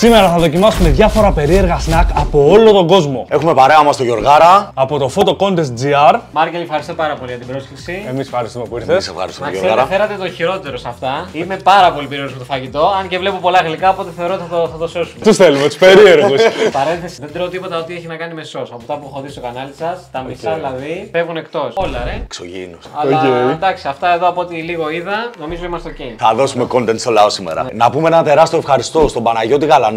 Σήμερα θα δοκιμάσουμε διάφορα περίεργα snack από όλο τον κόσμο. Έχουμε παρέα μας τον Γιωργάρα. Από το Photo Contest GR. Μάρκελ, ευχαριστώ πάρα πολύ για την πρόσκληση. Εμείς ευχαριστούμε που Εμείς ήρθες. ευχαριστούμε, Να Γιωργάρα. ξέρετε, φέρατε το χειρότερο σε αυτά. Είμαι πάρα πολύ περίεργος με το φαγητό. Αν και βλέπω πολλά γλυκά, οπότε θεωρώ ότι θα το σώσουμε. Τους θέλουμε, τους περίεργους. Παρένθεση, δεν τρώω τίποτα ό,τι έχει να κάνει με σως. Από αυτά που έχω δει στο κανάλι σας, τα μισά δηλαδή φεύγουν εκτός. Όλα ρε. Εξωγήινος. Αλλά Οκ. εντάξει, αυτά εδώ από ό,τι λίγο είδα, νομίζω είμαστε ok. Θα δώσουμε content στο λαό σήμερα. Να πούμε ένα τεράστιο ευχαριστώ στον Παναγιώτη Γαλανόπουλο,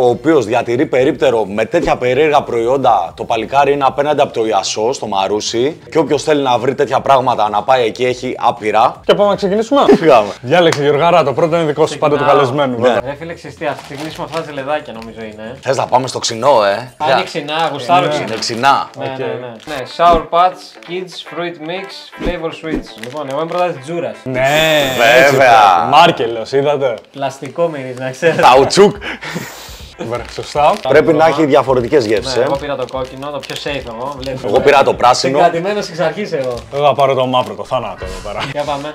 ο οποίος διατηρεί περίπτερο με τέτοια περίεργα προϊόντα. Το παλικάρι είναι απέναντι από το Ιασό, στο Μαρούσι. Και όποιος θέλει να βρει τέτοια πράγματα να πάει εκεί έχει άπειρα. Και πάμε να ξεκινήσουμε. Φύγαμε. Διάλεξε Γιωργάρα, το πρώτο είναι δικό σου, πάντα του καλεσμένου. βέβαια. Ρε φίλε, ξεστή, ας ξεκινήσουμε αυτά τα ζελεδάκια νομίζω είναι. Θες να πάμε στο ξινό, Αν είναι ξινά, γουστάρω ξινά. Είναι ξινά. Ναι, ναι. Sour Patch, Kids, Fruit Mix, Flavor Sweets. Λοιπόν, εγώ είμαι πρώτα της Τζούρας. Ναι, Βέβαια. Μάρκελος, είδατε. Πλαστικό μυρίζει, να ξέρετε. Ταουτσούκ. Ωραία, σωστά. Πρέπει να έχει διαφορετικές γεύσεις. Ναι, εγώ πήρα το κόκκινο, το πιο safe εγώ. Βλέπετε. Εγώ πήρα το πράσινο. Συγκρατημένος εξ αρχής εγώ. Εγώ θα πάρω το μαύρο, το θάνατο εδώ πέρα. Για πάμε.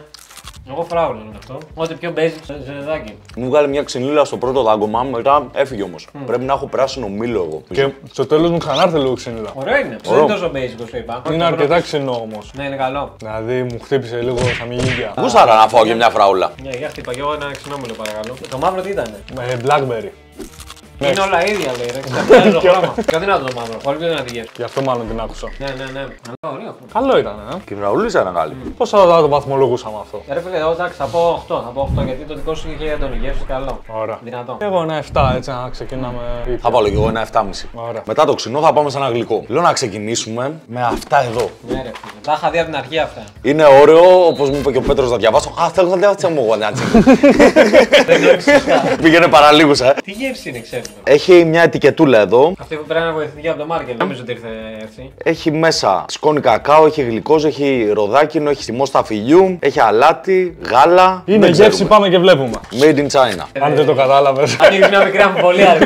Εγώ φράουλα είναι αυτό. Ό,τι πιο basic ζελεδάκι. Μου βγάλε μια ξυνήλα στο πρώτο δάγκωμά, μετά έφυγε όμως. Πρέπει να έχω πράσινο μήλο εγώ. Και στο τέλος μου ξανάρθε λίγο ξυνήλα. Ωραίο είναι. Δεν είναι τόσο basic όσο είπα. Είναι αρκετά ξινό όμως. Ναι, είναι καλό. Δηλαδή μου χτύπησε λίγο στα μυγίδια. Γούσταρα να φάω και μια φραούλα. Ναι, για χτύπα και εγώ ένα ξινόμιλο παρακαλώ. Το μαύρο τι ήταν. Blackberry. Είναι όλα ίδια λέει. Ρε, ξαφνιάζει το χρώμα. Κάτι να το μαύρο. Πολύ πιο δυνατή γεύση. Γι' αυτό μάλλον την άκουσα. Ναι, ναι, ναι. Αλλά ωραίο αυτό. Καλό ήταν, Και η φραούλισσα είναι καλή. Πώς θα το βαθμολογούσαμε αυτό. Ρε φίλε, εγώ εντάξει, θα πω 8. Θα πω 8 γιατί το δικό σου είχε έντονη γεύση. Καλό. Ωραία. Δυνατό. Εγώ ένα 7, έτσι να ξεκινάμε. Θα βάλω κι εγώ ένα 7,5. Ωραία. Μετά το ξινό θα πάμε σε ένα γλυκό. Λέω να ξεκινήσουμε με αυτά εδώ. Ναι, ρε φίλε. Τα είχα δει από την αρχή αυτά. Είναι ωραίο, όπως μου είπε και ο Πέτρος να διαβάσω. Α, θέλω να διαβάσω μου γονιάτσι. Δεν γνωρίζεις σωστά. Πήγαινε παραλίγους, Τι γεύση είναι, ξέρετε. Έχει μια ετικετούλα εδώ. Αυτή που πρέπει να βοηθηθεί από το Μάρκελ. Νομίζω ότι ήρθε έτσι. Έχει μέσα σκόνη κακάο, έχει γλυκός, έχει ροδάκινο, έχει θυμό σταφυλιού, έχει αλάτι, γάλα. Είναι Δεν γεύση, ξέρουμε. πάμε και βλέπουμε. Made in China. Αν δεν το κατάλαβες. Ανοίγει μια μικρή αμφιβολία.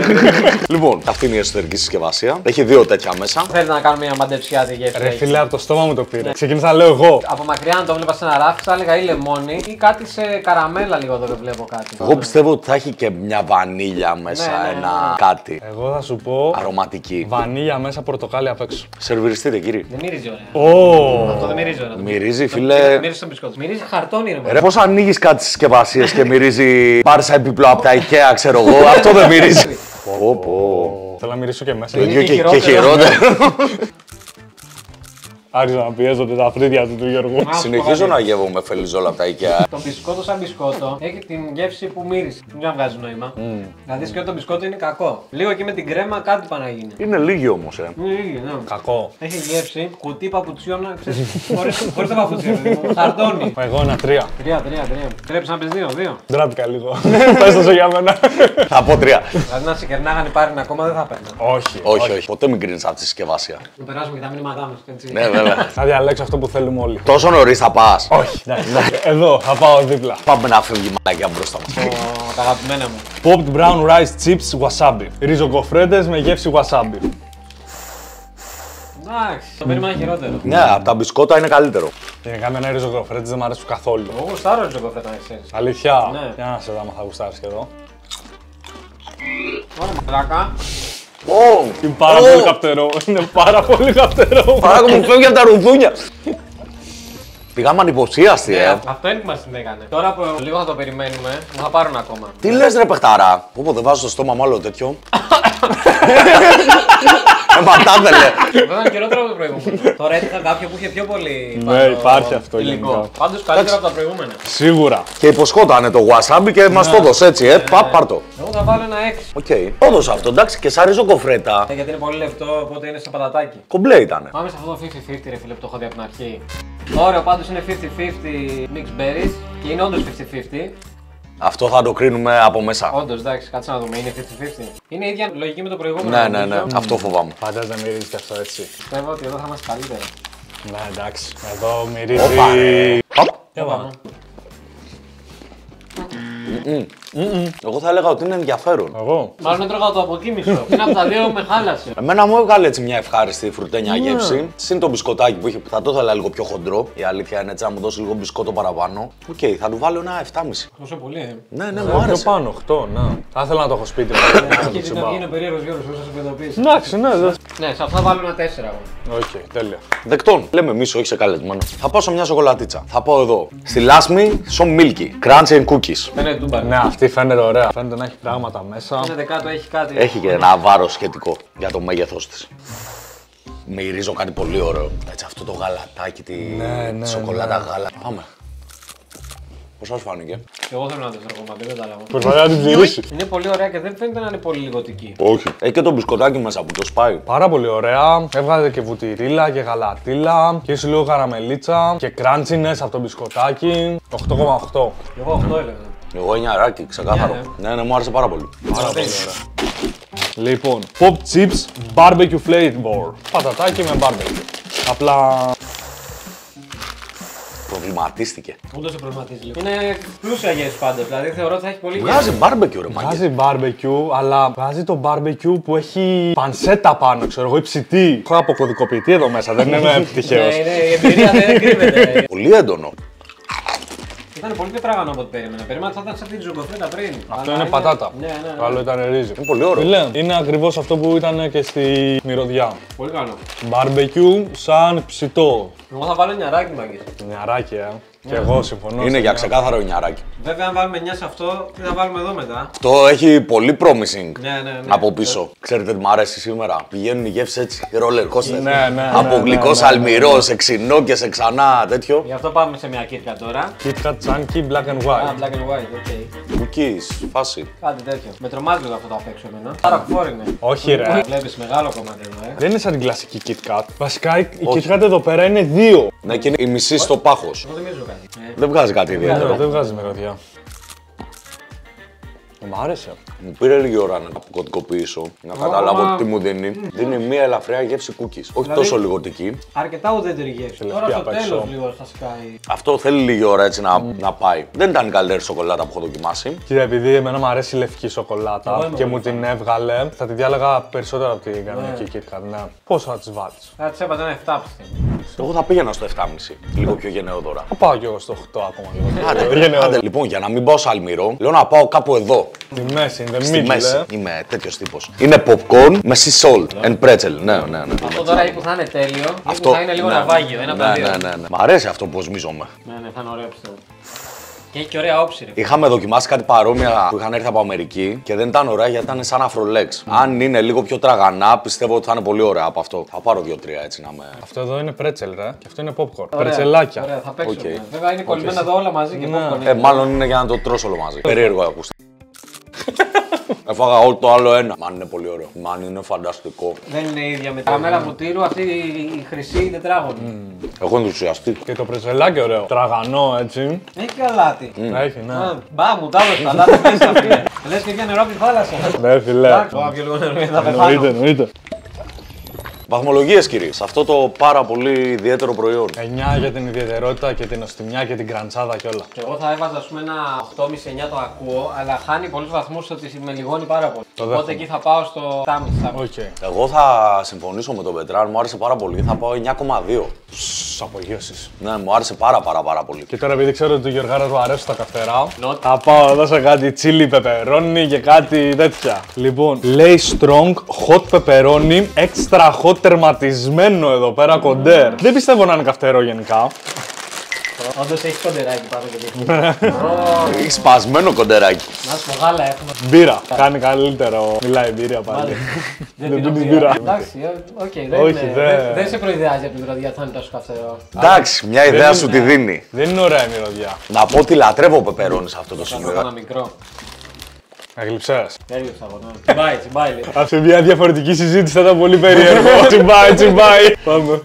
Λοιπόν, αυτή είναι η εσωτερική συσκευασία. Έχει δύο τέτοια μέσα. Θέλετε να κάνουμε μια μαντεψιά τη γεύση. Ρε έχει. φίλε, από το στόμα μου το πήρε. Ξεκίνησα να λέω εγώ. Από μακριά, αν το βλέπα σε ένα ράφι, θα έλεγα ή λεμόνι ή κάτι σε καραμέλα λίγο εδώ δεν βλέπω κάτι. Εγώ πιστεύω ότι θα έχει και μια βανίλια μέσα, Ναι, ναι, ναι. ένα κάτι. Εγώ θα σου πω Αρωματική. βανίλια μέσα, πορτοκάλι απ' έξω. Σερβιριστείτε, κύριε. Δεν μυρίζει ωραία. Ω. Αυτό δεν μυρίζει ωραία. Μυρίζει, φίλε. Μυρίζει τον μπισκότο. Μυρίζει χαρτόνι, ρε. Ρε, πώς ανοίγεις κάτι συσκευασίες και μυρίζει πάρσα έπιπλο από τα IKEA, ξέρω εγώ. Αυτό δεν μυρίζει. Πω, πω. Θέλω να μυρίσω και μέσα. Το ίδιο και και χειρότερο. Άρχισα να πιέζονται τα φρύδια του Γιώργου. Συνεχίζω να γεύομαι φελιζόλα από τα IKEA. Το μπισκότο σαν μπισκότο έχει την γεύση που μύρισε. Δεν βγάζει νόημα. Δηλαδή και το μπισκότο είναι κακό. Λίγο εκεί με την κρέμα κάτι πάει να γίνει. Είναι λίγη όμως, Ναι. Κακό. Έχει γεύση κουτί παπουτσιών χωρίς τα παπουτσιών. Χαρτόνι. Εγώ ένα 3. 3. Τρέψει να πεις 2. Ντράπηκα λίγο. Πες το για μένα. Θα πω 3. Δηλαδή να σε κερνάγανε πάρει ακόμα δεν θα παίρνω. Όχι. Όχι. Ποτέ μην κρίνεις αυτή τη συσκευασία. Να περάσουμε και τα μηνύματά μας. Έτσι. Ναι, βέβαια. Θα διαλέξω αυτό που θέλουμε όλοι. Τόσο νωρίς θα πας. Όχι. Εδώ, θα πάω δίπλα. Πάμε να φύγει μαλακιά μπροστά μας. Τα αγαπημένα μου. Popped brown rice chips wasabi. Ριζοκοφρέτες με γεύση wasabi. Εντάξει, το περίμενα χειρότερο. Ναι, από τα μπισκότα είναι καλύτερο. Γενικά εμένα οι ριζοκοφρέτες δεν μου αρέσουν καθόλου. Εγώ γουστάρω ριζοκοφρέτα να ξέρεις. Αλήθεια. Ναι. Για να σε δω άμα θα γουστάρεις και εδώ. Ωραία μαλάκα. Ω, Είναι πάρα πολύ καυτερό. Είναι πάρα πολύ καυτερό. παράκο μου φεύγει από τα ρουδούνια. Πήγαμε ανυποψίαστοι, Αυτό είναι που μας την έκανε. Τώρα που λίγο θα το περιμένουμε, μου θα πάρουν ακόμα. Τι λες ρε παιχτάρα. Πω, δεν βάζω στο στόμα μου άλλο τέτοιο. Πατάδελε. Αυτό ήταν χειρότερο από το προηγούμενο. Τώρα έτυχα κάποιο που είχε πιο πολύ. Ναι, υπάρχει αυτό υλικό. γενικά. Πάντως καλύτερο από τα προηγούμενα. Σίγουρα. Και υποσχότανε το wasabi και μας το έδωσε έτσι, πάρ' το. Εγώ θα βάλω ένα 6. Οκ. Όντως αυτό, εντάξει, και σαν ριζοκοφρέτα. Γιατί είναι πολύ λεπτό, οπότε είναι σε πατατάκι. Κομπλέ ήτανε. Πάμε σε αυτό το 50-50 ρε φίλε που το έχω δει από την αρχή. Ωραίο, πάντως είναι 50-50 mixed berries και είναι όντως 50-50. Αυτό θα το κρίνουμε από μέσα. Όντως, εντάξει, κάτσε να δούμε, είναι 50-50. Είναι η ίδια λογική με το προηγούμενο. Ναι, ναι, ναι. νομίζω. Αυτό φοβάμαι. Πάντα δεν μυρίζει και αυτό έτσι. Πιστεύω ότι εδώ θα είμαστε καλύτερα. Ναι, εντάξει. Εδώ Όπα, ρε. μυρίζει. Οπ. Για πάμε. Εγώ θα έλεγα ότι είναι ενδιαφέρον. Εγώ. Μάλλον έτρωγα το από εκεί μισό. Είναι από τα δύο με χάλασε. Εμένα μου έβγαλε έτσι μια ευχάριστη φρουτένια γεύση. Συν το μπισκοτάκι που είχε, θα το ήθελα λίγο πιο χοντρό. Η αλήθεια είναι έτσι να μου δώσει λίγο μπισκότο παραπάνω. Οκ, θα του βάλω ένα 7,5. Τόσο πολύ, Ναι, μου Πιο άρεσε. πάνω, 8, να. Θα ήθελα να το έχω σπίτι μου. Αρχίζει να γίνει περίεργο Γιώργος, όσο σε παιδοποίησε. Εντάξει, ναι, δε. Ναι, σε αυτό θα βάλω ένα 4 εγώ. Οκ, τέλεια. Δεκτών. Λέμε εμεί, όχι σε καλεσμένο. Θα πάω σε μια σοκολατίτσα. Θα πάω εδώ. Στη Last some milky. Crunch and cookies. Φαίνεται τούμπα. Ναι, αυτή φαίνεται ωραία. Φαίνεται να έχει πράγματα μέσα. Φαίνεται κάτω, έχει κάτι. Έχει και ένα βάρος σχετικό για το μέγεθός της. Μυρίζω κάτι πολύ ωραίο. Έτσι, αυτό το γαλατάκι, τη σοκολάτα γάλα. Πάμε. Πώς σας φάνηκε? Εγώ θέλω να το ακόμα, δεν κατάλαβα. Προσπαθεί να την ψηρίσει. Είναι πολύ ωραία και δεν φαίνεται να είναι πολύ λιγοτική. Όχι. Έχει και το μπισκοτάκι μέσα που το σπάει. Πάρα πολύ ωραία. Έβγαζε και βουτυρίλα και γαλατίλα. Και ίσως λίγο καραμελίτσα. Και κράντσινες από το μπισκοτάκι. 8,8. Εγώ 8 έλεγα. Εγώ 9 ξεκάθαρο. Ναι, μου άρεσε πάρα πολύ. Πάρα πολύ ωραία. Λοιπόν, pop chips barbecue flavor. Πατατάκι με barbecue. Απλά. Προβληματίστηκε. Ούτε σε προβληματίζει λίγο. Είναι πλούσια γεύση πάντως, δηλαδή θεωρώ ότι θα έχει πολύ γεύση. Βγάζει barbecue, ρε μάγκε. Βγάζει barbecue, αλλά βγάζει το barbecue που έχει πανσέτα πάνω, ξέρω εγώ, ή ψητή. Έχω αποκωδικοποιητή εδώ μέσα, δεν είμαι τυχαίος. Ναι, η εμπειρία δεν κρύβεται. Πολύ έντονο. Ήταν πολύ πιο τραγανό από ό,τι περίμενα. Περίμενα ότι θα ήταν σαν την τζουκοφρέτα πριν. Αυτό Αλλά είναι πατάτα. Ναι. Το άλλο ήταν ρύζι. Είναι πολύ ωραίο. Φίλε, είναι ακριβώς αυτό που ήταν και στη μυρωδιά. Πολύ καλό. Barbecue σαν ψητό. Εγώ θα βάλω νιαράκι μάγκες. Νιαράκι, Και εγώ συμφωνώ. Είναι για ξεκάθαρο νιαράκι. Βέβαια, αν βάλουμε 9 σε αυτό, τι θα βάλουμε εδώ μετά. Αυτό έχει πολύ promising Ναι. από πίσω. Ξέρετε τι μου αρέσει σήμερα? Πηγαίνουν οι γεύσεις έτσι, roller coaster. Ναι. Από γλυκό αλμυρό σε ξινό και σε ξανά τέτοιο. Γι' αυτό πάμε σε μια κίτκα τώρα. Kit Kat Chunky Black and Α, White. black and white, οκ. Cookies, φάση. Κάτι τέτοιο. Με τρομάζει λίγο αυτό το απ' έξω εμένα. Άρα φόρ είναι. Όχι ρε. Βλέπεις μεγάλο κομμάτι εδώ, Δεν είναι σαν την κλασική Kit Kat. Βασικά η Kit Kat εδώ πέρα είναι δύο. Ναι, και είναι η μισή στο πάχος. Εγώ δεν μίζω κάτι. Δεν βγάζει κάτι ιδιαίτερο. Δεν βγάζει μυρωδιά. Μ' άρεσε. Μου πήρε λίγη ώρα να αποκωδικοποιήσω, να καταλάβω τι μου δίνει. Δίνει μια ελαφριά γεύση cookies. Όχι τόσο λιγοτική. Αρκετά ουδέτερη γεύση. Τώρα λευκή στο απ' έξω. τέλος λίγο θα σκάει. Αυτό θέλει λίγη ώρα έτσι να πάει. Δεν ήταν η καλύτερη σοκολάτα που έχω δοκιμάσει. Κοίτα, επειδή εμένα μου αρέσει η λευκή σοκολάτα Εγώ είμαι και πολύ μου την έβγαλε, θα τη διάλεγα περισσότερο από την κανονική Kit Kat. Ναι. Πόσο θα τη βάλει? Θα της έβαζα ένα 7 πιστεύω. Εγώ θα πήγαινα στο 7,5. Λίγο πιο γενναιόδωρα. Θα πάω κι εγώ στο 8 ακόμα λίγο. Άντε, λοιπόν, για να μην πάω σε αλμυρό, λέω να πάω κάπου εδώ. Στη μέση, in the Στη middle, μέση. Είμαι τέτοιος τύπος. Είναι popcorn με sea salt and pretzel. Ναι. Αυτό τώρα ή που θα είναι τέλειο, ή Αυτό, που θα είναι λίγο ναι. ναυάγιο. Ένα από τα δύο. Ναι. Μ' αρέσει αυτό που σμίζομαι. Ναι, θα είναι ωραίο πιστεύω. Και έχει και ωραία όψη, ρε. Είχαμε δοκιμάσει κάτι παρόμοια που είχαν έρθει από Αμερική και δεν ήταν ωραία γιατί ήταν σαν αφρολέξ. Αν είναι λίγο πιο τραγανά, πιστεύω ότι θα είναι πολύ ωραία από αυτό. Θα πάρω 2-3 έτσι να με. Αυτό εδώ είναι πρέτσελ, ρε. Και αυτό είναι popcorn. Ωραία, Πρετσελάκια. Ωραία, θα παίξουμε. Οκ. Βέβαια είναι κολλημένα εδώ όλα μαζί και Ναι. popcorn. Μάλλον είναι για να το τρώσω όλο μαζί. Περίεργο ακούστε. Έφαγα όλο το άλλο ένα. Μαν είναι πολύ ωραίο. Μαν είναι φανταστικό. Δεν είναι η ίδια με τα μέρα βουτύρου, αυτή η χρυσή τετράγωνη. Έχω ενθουσιαστεί. Και το πρετσελάκι ωραίο. Τραγανό έτσι. Έχει και αλάτι. Έχει, ναι. Μπα, μου τα έδωσε τα αλάτι μέσα αυτή. Λες και πια νερό από τη θάλασσα. Ναι, φιλέ. Εντάξει, πάω πιο λίγο νερό γιατί θα πεθάνω. Εννοείται. Βαθμολογίες κύριε, σε αυτό το πάρα πολύ ιδιαίτερο προϊόν. 9 για την ιδιαιτερότητα και την νοστιμιά και την κραντσάδα και όλα. Και εγώ θα έβαζα ας πούμε ένα 8,5-9 το ακούω, αλλά χάνει πολλούς βαθμούς ότι με λιγώνει πάρα πολύ. δέχομαι. Οπότε εκεί θα πάω στο 7,5. Οκ. Εγώ θα συμφωνήσω με τον Πετράν, μου άρεσε πάρα πολύ. Θα πάω 9,2. Απογείωσης. Ναι, μου άρεσε πάρα πολύ. Και τώρα επειδή ξέρω ότι ο Γιωργάρας μου αρέσουν τα καυτερά, Not. θα πάω εδώ σε κάτι τσίλι πεπερόνι και κάτι τέτοια. Λοιπόν, λέει strong hot pepperoni, extra hot τερματισμένο εδώ πέρα κοντέρ. Δεν πιστεύω να είναι καυτερό γενικά. Όντως έχει κοντεράκι πάνω και δείχνει. Έχει σπασμένο κοντεράκι. Να σου πω γάλα έχουμε. Μπύρα. Κάνει καλύτερο. Μιλάει μπύρα πάλι. Δεν πίνεις μπύρα. Εντάξει, οκ, Όχι, δεν σε προειδεάζει από τη μυρωδιά ότι θα είναι τόσο καυτερό. Εντάξει, μια ιδέα σου τη δίνει. Δεν είναι ωραία η μυρωδιά. Να πω ότι λατρεύω πεπερώνει σε αυτό το Θα το σημείο. έκανα μικρό. Αγλυψές. Έριξα εγώ, ναι. Τσιμπάει, τσιμπάει λέει. Αυτή μια διαφορετική συζήτηση θα ήταν πολύ περίεργο. Τσιμπάει. Πάμε.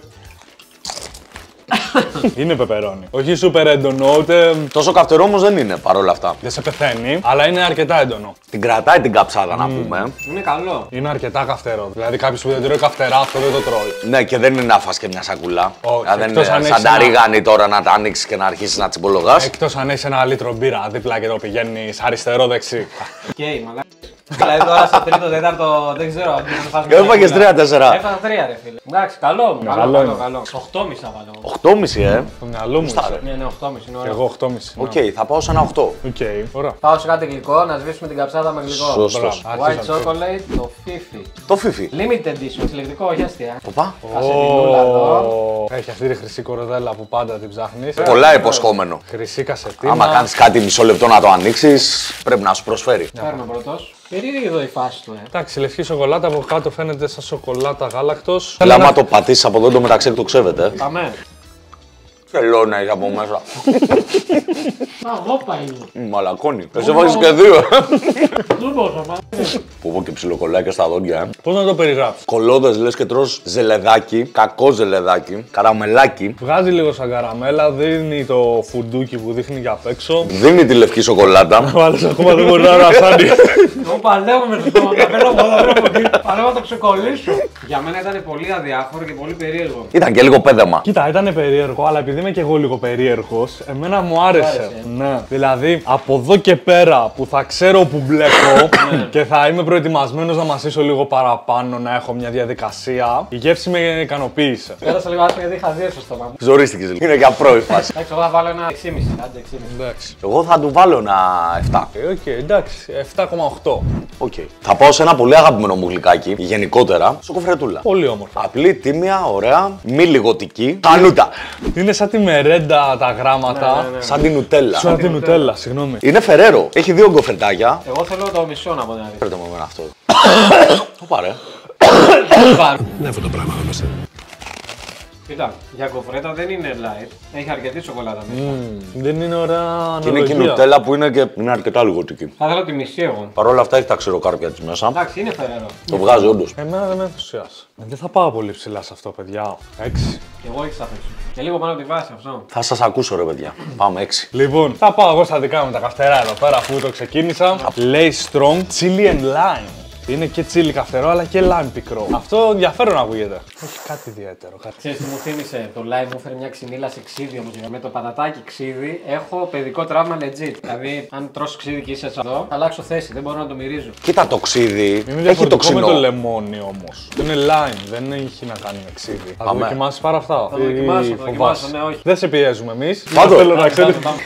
Είναι πεπερώνι. Όχι σούπερ έντονο, ούτε. Τόσο καυτερό όμως δεν είναι παρόλα αυτά. Δεν σε πεθαίνει, αλλά είναι αρκετά έντονο. Την κρατάει την καψάδα να πούμε. Είναι καλό. Είναι αρκετά καυτερό. Δηλαδή κάποιο που δεν τρώει καυτερά, αυτό δεν το τρώει. Ναι, και δεν είναι να φας και μια σακουλά. Όχι, Δηλαδή δεν εκτός είναι αν σαν έχεις τα ένα- ρίγανη τώρα να τα ανοίξει και να αρχίσει να τσιμπολογάς. Εκτός αν έχει ένα λίτρο μπύρα δίπλα και το πηγαίνει αριστερό-δεξί. Και μαλάκα. Δηλαδή τώρα στο τρίτο, τέταρτο, δεν ξέρω. Και έφαγες 3-4. Έφαγα 3 ρε φίλε. Εντάξει, καλό. Καλό είναι. Καλό. 8,5 θα βάλω. 8,5 Το μυαλό μου. είσαι. Ναι, 8,5 είναι ωραίο. Εγώ 8,5. Οκ, θα πάω σε ένα 8. Οκ, ωραία. Πάω σε κάτι γλυκό, να σβήσουμε την καψάδα με γλυκό. Σωστός. Μπράβο. White Άρχισαν. chocolate, το Fifi. Το φίφι. Limited edition, συλλεκτικό, όχι αστεία. Οπα. Κασετινούλα εδώ. Έχει αυτή τη χρυσή κορδέλα που πάντα την ψάχνει. Πολλά υποσχόμενο. Χρυσή κασετίνα. Άμα κάνεις κάτι μισό λεπτό να το ανοίξεις, πρέπει να σου προσφέρει. Παίρνω πρώτος. Περίεργη εδώ η φάση του, Εντάξει, λευκή σοκολάτα από κάτω φαίνεται σαν σοκολάτα γάλακτος. Αλλά άμα το πατήσεις από εδώ το μεταξύ εκτοξεύεται. Πάμε. Θέλω να έχει από μέσα. Αγόπα είναι. Μαλακώνει. Εσύ βάζεις και δύο. Δεν μπορούσα, μα. Που πω και ψιλοκολλάκια στα δόντια. Πώς να το περιγράψω. Κολόδες λες και τρως ζελεδάκι, κακό ζελεδάκι, καραμελάκι. Βγάζει λίγο σαν καραμέλα, δίνει το φουντούκι που δείχνει για απ' έξω. Δίνει τη λευκή σοκολάτα. Ο άλλος ακόμα δεν μπορεί να ρασάνει. Εγώ παλεύω με το στόμα, τα παίρνω από εδώ, παίρνω από εκεί. Παλεύω να το ξεκολλήσω. Για μένα ήταν πολύ αδιάφορο και πολύ περίεργο. Ήταν και λίγο πέδεμα. Κοίτα, ήταν περίεργο, αλλά επειδή είμαι και εγώ λίγο περίεργος, εμένα μου άρεσε. Ναι. Δηλαδή, από εδώ και πέρα που θα ξέρω που μπλέκω και θα είμαι προετοιμασμένος να μασίσω λίγο παραπάνω, να έχω μια διαδικασία, η γεύση με ικανοποίησε. Πέρασα λίγο άσχημα γιατί είχα δύο στο στόμα μου. Ζορίστηκες λίγο. Είναι για πρώτη φάση. Εντάξει, εγώ θα βάλω ένα 6,5. Άντε 6,5. Εντάξει. Εγώ θα του βάλω ένα 7. Οκ, εντάξει, 7,8. Οκ. Θα πάω σε ένα πολύ αγαπημένο μου γλυκάκι, γενικότερα, σοκοφρετούλα. Πολύ όμορφα. Απλή, τίμια, ωραία, μη λιγοτική. Χανούτα. Είναι σαν τη μερέντα τα γράμματα. Σαν την νουτέλα. Σαν τη νουτέλα, συγγνώμη. Είναι φεραίρο. Έχει δύο γκοφερτάκια. Εγώ θέλω το μισό να πω την αλήθεια. Φέρτε μου εμένα αυτό. Το πάρε. Είναι αυτό το πράγμα μέσα. Κοίτα, για κοφρέτα δεν είναι light. Έχει αρκετή σοκολάτα μέσα. Δεν είναι ωραία Και είναι και η αναλογία. νουτέλα που είναι, και είναι αρκετά λιγοτική. Θα θέλω τη μισή εγώ. Παρ' όλα αυτά έχει τα ξηροκάρπια της μέσα. Εντάξει, είναι φεραίρο. Το βγάζει όντως. Εμένα δεν με ενθουσιάζει. Δεν θα πάω πολύ ψηλά σε αυτό, παιδιά. 6. Και εγώ έχεις αφήσει. Και λίγο πάνω από τη βάση αυτό. Θα σας ακούσω ρε παιδιά. Πάμε 6. Λοιπόν, θα πάω εγώ στα δικά μου τα καυτερά εδώ πέρα αφού το ξεκίνησα. Lay Strong Chili and Lime. Είναι και τσίλι καυτερό αλλά και lime πικρό. Αυτό ενδιαφέρον ακούγεται. Όχι κάτι ιδιαίτερο. Κάτι. Ξέρεις τι μου θύμισε, το live μου έφερε μια ξυνήλα σε ξύδι όμως. Με το πατατάκι ξύδι έχω παιδικό τραύμα legit. Δηλαδή, αν τρως ξύδι και είσαι εδώ, θα αλλάξω θέση, δεν μπορώ να το μυρίζω. Κοίτα το ξύδι. Είναι Έχει διαφορετικό το με ξινό. το λεμόνι όμως. Είναι lime, δεν έχει να κάνει με ξύδι. Θα Πάμε. δοκιμάσεις πάρα αυτά. Θα δοκιμάσω, Ή θα δοκιμάσω, φοβάσαι? ναι, όχι. Δεν σε πιέζουμε εμείς. Πάντως. Θέλω να ξέρεις. Πάμε.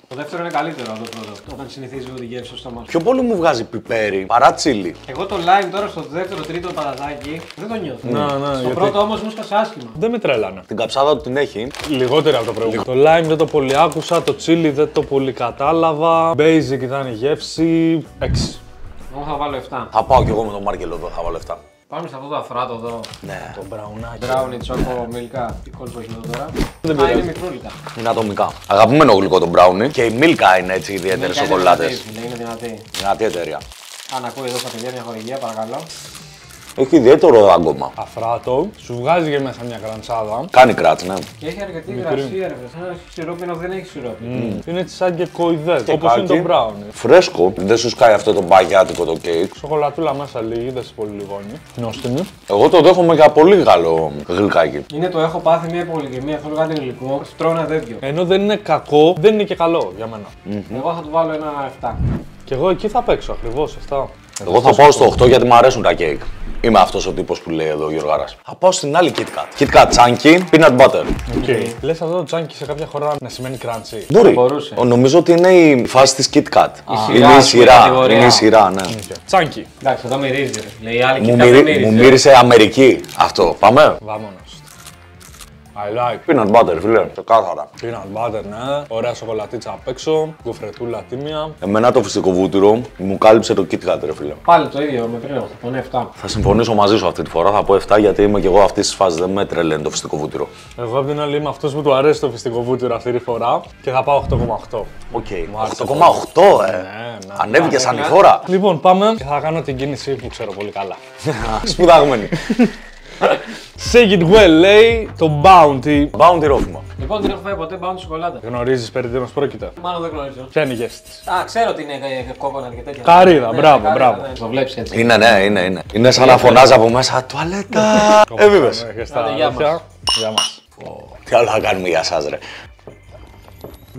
Το δεύτερο είναι καλύτερο από το πρώτο. Όταν συνηθίζει λίγο τη γεύση στο στόμα σου. Πιο πολύ μου βγάζει πιπέρι παρά τσίλι. Εγώ το lime τώρα στο δεύτερο, τρίτο πατατάκι δεν το νιώθω. Ναι, Στο γιατί πρώτο όμως μου σκάσε άσχημα. δεν με τρέλανε. Την καψάδα του την έχει. Λιγότερη από το προηγούμενο. Το lime δεν το πολύ άκουσα, το chili δεν το πολύ κατάλαβα. Basic ήταν η γεύση. 6. Εγώ θα βάλω 7. Θα πάω κι εγώ με τον Μάρκελ εδώ, θα βάλω 7. Πάμε σε αυτό το αφράτο εδώ. Ναι, Το μπραουνάκι. Brownie, τσόκο, μιλικά. Τι κόλπο έχει εδώ τώρα. Δεν Α, είναι πειράζει. μικρούλικα. είναι ατομικά. Αγαπημένο γλυκό το μπράουνι και η Μίλκα είναι έτσι ιδιαίτερες Μιλικά είναι σοκολάτες. δυνατή, φίλε, είναι δυνατή. Δυνατή εταιρεία. Αν ακούει εδώ στα παιδιά μια χορηγία, παρακαλώ. Έχει ιδιαίτερο άγκωμα. Αφράτο, σου βγάζει και μέσα μια κραντσάδα. Κάνει κράτς, ναι. Και έχει αρκετή υγρασία, ρε φίλε. Σαν να έχει σιρόπι ενώ δεν έχει σιρόπι. Είναι έτσι σαν και κοϊδέ, Και όπως είναι κάκι. το μπράουνι. Φρέσκο, δεν σου σκάει αυτό το μπαγιάτικο το κέικ. Σοκολατούλα μέσα λίγη, δεν σε πολύ λιγόνι. Νόστιμη. Εγώ το δέχομαι για πολύ καλό γλυκάκι. Είναι το έχω πάθει μια υπολοιγμία, θέλω κάτι γλυκό. Τρώω ένα τέτοιο. Ενώ δεν είναι κακό, δεν είναι και καλό για μένα. Εγώ θα του βάλω ένα 7. Και εγώ εκεί θα παίξω ακριβώς αυτά. Εγώ θα πάω στο 8 γιατί μου αρέσουν τα κέικ. Είμαι αυτός ο τύπος που λέει εδώ ο Γιωργάρας. Θα πάω στην άλλη KitKat. KitKat Chunky Peanut Butter. Okay. Λες αυτό το τσάνκι σε κάποια χώρα να σημαίνει crunchy. Μπορεί. μπορούσε. Νομίζω ότι είναι η φάση της KitKat. σειρά, Είναι η σειρά. κατηγορία. Είναι η σειρά, ναι. Τσάνκι. Εντάξει, εδώ μυρίζει. Ρε. Λέει η άλλη Μου, κοιτά, δεν μύριζε. μου μύρισε Αμερική αυτό. Πάμε. Βάμονος. I like. Peanut butter, φίλε. Ξεκάθαρα. Peanut butter, ναι. Ωραία σοκολατίτσα απ' έξω. Γκοφρετούλα τίμια. Εμένα το φυστικό βούτυρο μου κάλυψε το KitKat, ρε φίλε. Πάλι το ίδιο με πριν, θα πω 7. Θα συμφωνήσω μαζί σου αυτή τη φορά. Θα πω 7 γιατί είμαι και εγώ αυτή τη φάση. Δεν με τρελαίνει το φυστικό βούτυρο. Εγώ απ' την άλλη είμαι αυτός που του αρέσει το φυστικό βούτυρο αυτή τη φορά και θα πάω 8,8. Οκ. Μου άρεσε 8,8 Ναι. Ανέβηκε σαν η χώρα. Λοιπόν, πάμε και θα κάνω την κίνηση που ξέρω πολύ καλά. Σπουδαγμένη. Shake it well, λέει το Bounty. Bounty ρόφημα. Λοιπόν, δεν έχω φάει ποτέ Bounty σοκολάτα. Γνωρίζεις περί τίνος πρόκειται? Μάλλον δεν γνωρίζω. Ποια είναι η γεύση της? Α, ξέρω ότι είναι κόκονα και τέτοια. Καρύδα, Ναι, μπράβο, καρύδα, μπράβο. ναι. Το βλέπεις έτσι. Είναι, ναι, είναι. Είναι σαν να φωνάζει από μέσα τουαλέτα. Έβηβες. Έχεις τα Άντε, γεια τέτοια. μας. Γεια μας. Τι άλλο θα κάνουμε για σας, ρε.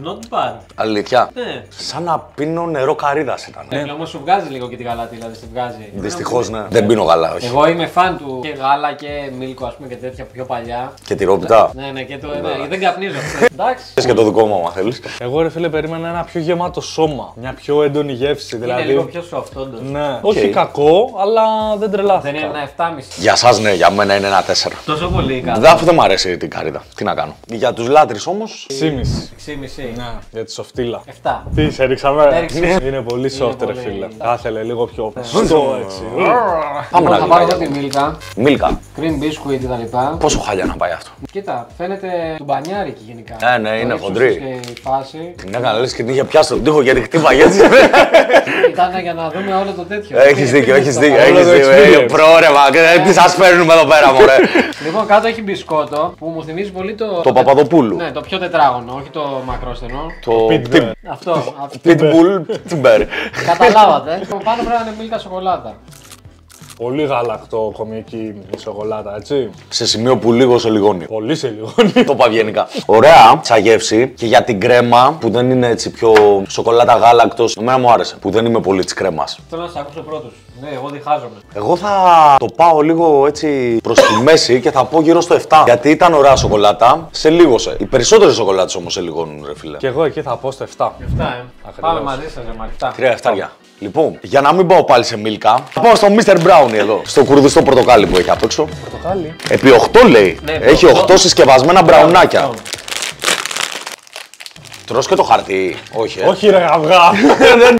Not bad. Αλήθεια. Ναι. Σαν να πίνω νερό καρύδας ήταν. Ναι, όμως σου βγάζει λίγο και τη γαλάτι, δηλαδή στη βγάζει. Δυστυχώς, ναι. Δεν πίνω γάλα, όχι. Εγώ είμαι φαν του και γάλα και μίλκο, ας πούμε, και τέτοια πιο παλιά. Και τυρόπιτα. Ναι, και το. Ναι, δεν καπνίζω αυτό. Εντάξει. Θες και το δικό μου, άμα θέλεις. Εγώ ρε φίλε περίμενα ένα πιο γεμάτο σώμα. Μια πιο έντονη γεύση. Είναι Δηλαδή. λίγο πιο soft, όντως. Ναι. Όχι κακό, αλλά δεν τρελάθηκα. Δεν είναι ένα 7,5. Για σας, ναι, για μένα είναι ένα 4. Τόσο πολύ κάτω. Δεν, αφού δεν μου αρέσει την καρύδα. Τι να κάνω. Για τους λάτρεις όμως. 6,5. 6,5. Ναι, για τη σοφτήλα. 7. Τι, σε ρίξαμε. Έριξες. Είναι πολύ soft, ρε πολύ- φίλε. Θα ήθελε λίγο πιο πιστό έτσι. Πάμε να Θα πάρω δούμε. εδώ τη μίλκα, Μίλκα. cream biscuit κτλ. Πόσο χάλια να πάει αυτό. Κοίτα, φαίνεται του μπανιάρικη γενικά. Ναι, είναι Το ύψος χοντρή. Και η φάση. Την έκανα λες και την είχε πιάσει τον τοίχο γιατί χτύπαγε έτσι. Ήταν για να δούμε όλο το τέτοιο. Έχεις δίκιο, έχεις δίκιο. Όλο Έχεις το δίκιο. experience. Πρόρευα. Τι σας φέρνουμε εδώ πέρα, μωρέ. Λοιπόν, κάτω έχει μπισκότο που μου θυμίζει πολύ το. Το Παπαδοπούλου. Ναι, το πιο τετράγωνο, όχι το μακρόστενο. Το Pitbull. Αυτό. Pitbull Timber. Καταλάβατε. Το πάνω πρέπει να είναι μίλκα σοκολάτα. Πολύ γαλακτό κομική η σοκολάτα, έτσι. Σε σημείο που λίγο σε λιγώνει. Πολύ σε λιγόνι. Το είπα ευγενικά. Ωραία, σαν γεύση και για την κρέμα που δεν είναι έτσι πιο σοκολάτα γάλακτος. Εμένα μου άρεσε που δεν είμαι πολύ της κρέμας. Θέλω να σα ακούσω πρώτους. Ναι, εγώ διχάζομαι. Εγώ θα το πάω λίγο έτσι προς τη μέση και θα πω γύρω στο 7. Γιατί ήταν ωραία σοκολάτα, σε λίγωσε. Οι περισσότερες σοκολάτες όμως σε λιγώνουν, ρε φίλε. Και εγώ εκεί θα πω στο 7. 7, Πάμε μαζί σας, ρε Μαρκητά. 3 εφτάρια. Λοιπόν, για να μην πάω πάλι σε μίλκα, θα πάω στο Mr. Brownie εδώ. Στο κουρδιστό πορτοκάλι που έχει απ' έξω. Πορτοκάλι. Επί 8 λέει. Ναι, Έχει 8. 8 συσκευασμένα μπραουνάκια. Αυτό. Τρως και το χαρτί. Όχι, Όχι ρε αυγά.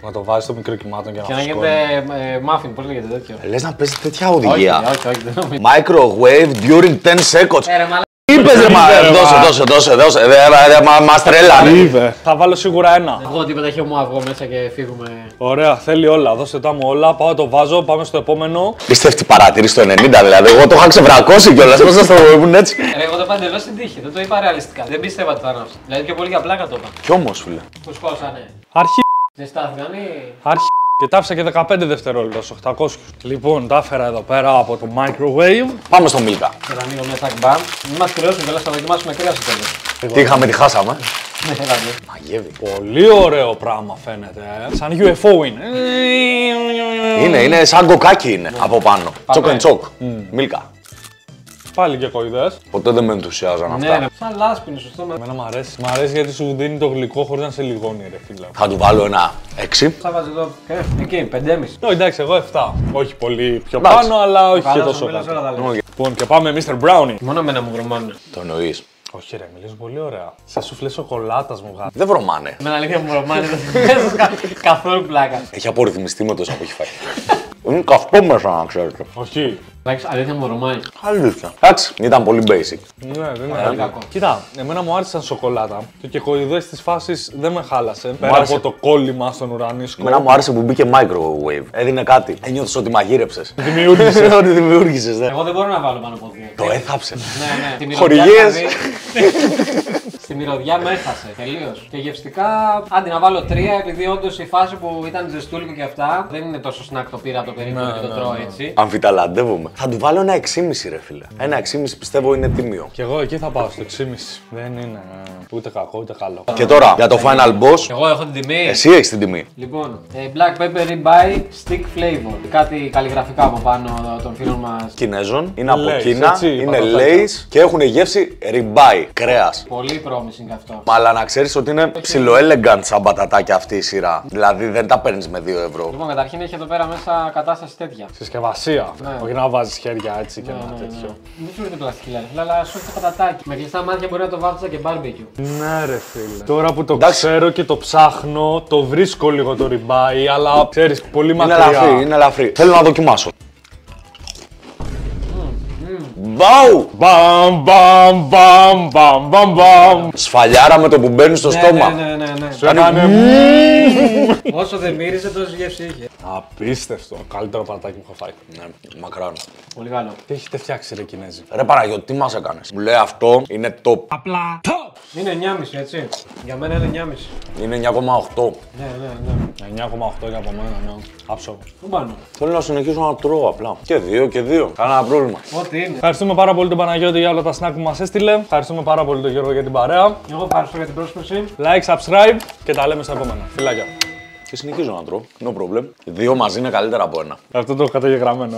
Να το βάζεις στο μικρό κυμάτων και Και να να φουσκώνει. γίνεται muffin, πώς λέγεται τέτοιο. Λες να παίζει τέτοια Όχι, οδηγία. όχι, δεν νομίζω. Microwave during 10 seconds. Ρε μαλάκα. Είπες ρε μα, Είπε, δώσε. Μας τρέλανε. Είπε. Θα βάλω σίγουρα ένα. Εγώ τίποτα έχει μου αυγό μέσα και φύγουμε. Ωραία, θέλει όλα. Δώστε τα μου όλα. Πάω το βάζω. Πάμε στο επόμενο. Πίστευτη παρατήρηση το 90 δηλαδή. Εγώ το είχα ξεβρακώσει κιόλας. Πώς θα το ήμουν έτσι. Ρε, εγώ το είπα εντελώς στην τύχη, δεν το είπα ρεαλιστικά. Δεν πίστευα ότι θα είναι αυτό. Δηλαδή πιο πολύ για πλάκα το είπα. Κι όμως φίλε. Που σκόσανε. Αρχή. Δεν στάθηκαν ή. Αρχή. Και τα άφησα και 15 δευτερόλεπτα στους 800. Λοιπόν, τα έφερα εδώ πέρα από το microwave. Πάμε στο Μίλκα. Και θα ανοίγω μια τάκ μπαμ. Μην μας κρυώσουν κιόλας, θα δοκιμάσουμε κρύα στο τέλος. Τι είχαμε, τι χάσαμε. Ναι, έλατε. Μαγεύει. Πολύ ωραίο πράγμα φαίνεται. Σαν UFO είναι. Είναι σαν κοκάκι είναι από πάνω. Τσοκ and τσοκ. Μίλκα. Πάλι και κοϊδές. Ποτέ δεν με ενθουσιάζαν Ναι, αυτά. ναι. Σαν λάσπη είναι σωστό. Εμένα μ' αρέσει. Μ' αρέσει γιατί σου δίνει το γλυκό χωρίς να σε λιγώνει, ρε φίλε. Θα του βάλω ένα 6. Θα βάζει εδώ. Εκεί, 5,5. Εντάξει, εγώ 7. Όχι πολύ πιο Εντάξει. πάνω, αλλά όχι και Καλά, τόσο σου μιλάς όλα κάτω. τα λέμε. Λοιπόν, και πάμε Mr. Brownie. Μόνο εμένα μου βρωμάνε. Το εννοείς. Όχι, ρε, μιλήσω πολύ ωραία. Σαν σουφλέ σοκολάτας μου βγάζει. Δεν βρωμάνε. Με αλήθεια μου βρωμάνε. Δεν καθόλου πλάκα. Έχει απορριθμιστεί με τόσο που έχει φάει. Είναι καυτό μέσα να ξέρετε. Όχι. Εντάξει, αλήθεια μου βρωμάει. Αλήθεια. Εντάξει, ήταν πολύ basic. Ναι, δεν είναι Πολύ καλό. κακό. Κοίτα, εμένα μου άρεσαν σοκολάτα. Το κεκοειδές της φάσης δεν με χάλασε. Πέρα άρεσε. από το κόλλημα στον ουρανίσκο. Εμένα μου άρεσε που μπήκε microwave. Έδινε κάτι. Ένιωθες ότι μαγείρεψες. Δημιούργησε. Ότι δημιούργησες, ναι. Εγώ δεν μπορώ να βάλω πάνω από 2. Το έθαψε. Ναι, ναι. Τη μυρωδιά, Χορηγίες. δηλαδή, στη μυρωδιά με έχασε τελείως. Και γευστικά, άντε να βάλω 3 επειδή όντως η φάση που ήταν ζεστούλικο και αυτά δεν είναι τόσο snack το πήρα από το περίπτωμα και το τρώω έτσι. Αμφιταλαντεύομαι. Θα του βάλω ένα 6,5 ρε φίλε. Ένα 6,5 πιστεύω είναι τίμιο. Και εγώ εκεί θα πάω στο 6,5. Δεν είναι ούτε κακό ούτε καλό. Και τώρα για το final boss. Εγώ έχω την τιμή. Εσύ έχεις την τιμή. Λοιπόν, Black Pepper Ribeye Stick Flavor. Κάτι καλλιγραφικά από πάνω των φίλων μας. Κινέζων, είναι από Lays, Κίνα, έτσι, είναι πατατάκια. Lays και έχουν γεύση ribeye, κρέας. Πολύ promising αυτό. Αλλά να ξέρεις ότι είναι ψιλο elegant σαν πατατάκια αυτή η σειρά. Δηλαδή δεν τα παίρνεις με 2 ευρώ. Λοιπόν, καταρχήν έχει εδώ πέρα μέσα κατάσταση τέτοια. Συσκευασία. Ναι. Όχι να βάζεις χέρια έτσι και Ναι, ένα ναι, ναι. τέτοιο. Δεν σου έρχεται πλαστική λάδι, αλλά σου έρχεται πατατάκι. Με κλειστά μάτια μπορεί να το βάφτισα και barbecue. Ναι, ρε φίλε. Τώρα που το Εντάξει. ξέρω και το ψάχνω, το βρίσκω λίγο το ριμπάι, αλλά ξέρεις, πολύ Είναι μακριά. ελαφρύ, είναι ελαφρύ. Θέλω να δοκιμάσω. Μπαου! Μπαμ, μπαμ, μπαμ, μπαμ, μπαμ, μπαμ. Σφαλιάρα με το που μπαίνει στο στόμα. Ναι. Σου έκανε Όσο δεν μύριζε, τόση γεύση είχε. απίστευτο. Καλύτερο πατάκι που έχω φάει. Ναι, μακράν. Πολύ καλό. Τι έχετε φτιάξει, ρε Κινέζοι? Ρε Παναγιώτη, τι μας έκανες? Μου λέει αυτό είναι top. Απλά. Είναι 9,5 έτσι. Για μένα είναι 9,5. Είναι 9,8. Ναι. 9,8 για από μένα, ναι. Άψογο. Πού πάνω. Θέλω να συνεχίσω να τρώω απλά. Και δύο. Κανένα πρόβλημα. Ό,τι είναι. Ευχαριστούμε πάρα πολύ τον Παναγιώτη για όλα τα snack που μας έστειλε. Ευχαριστούμε πάρα πολύ τον Γιώργο για την παρέα. Εγώ ευχαριστώ για την πρόσκληση. Like, subscribe και τα λέμε στα επόμενα. Φιλάκια. Και συνεχίζω να τρώω. No problem. Δύο μαζί είναι καλύτερα από ένα. Αυτό το έχω καταγεγραμμένο.